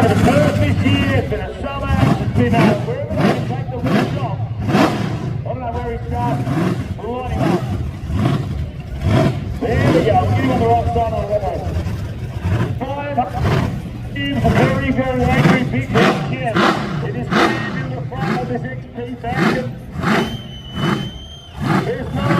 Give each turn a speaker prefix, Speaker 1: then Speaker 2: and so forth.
Speaker 1: The first this year, it's been a summer, it's been wherever they can take the wheels off. I don't know where he starts, line him up. There we go, we'll get him on the right side of the level. 5 is a very, very angry big head kid. It is clear in the front of this XP Falcon. There's no